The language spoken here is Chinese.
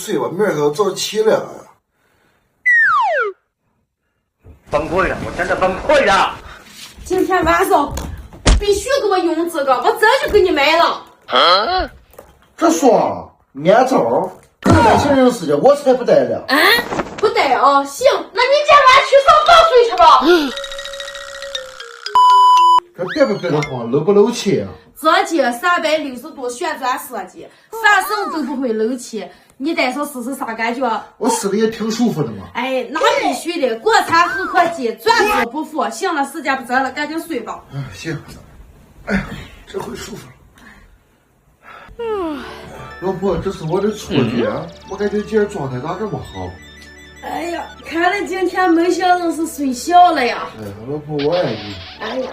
睡吧，明儿个要早起了。崩溃了，我真的崩溃了。今天晚上必须给我用这个，我这就给你买了。这说面罩，这个带行人事情我才不带了。不带啊？行，那你今晚去上防水去吧。这别不别的慌，漏不漏气啊？这件360度旋转设计，翻身都不会漏气。你戴上试试啥感觉？我试了也挺舒服的嘛。哎，那必须的，国产合科技，转之不负。行了，时间不早了，赶紧睡吧。行。哎呀，这回舒服了。老婆，这是我的错觉，我感觉今儿状态咋这么好？哎呀，看来今天没想人是睡小了呀。哎呀，老婆，我爱你。哎呀。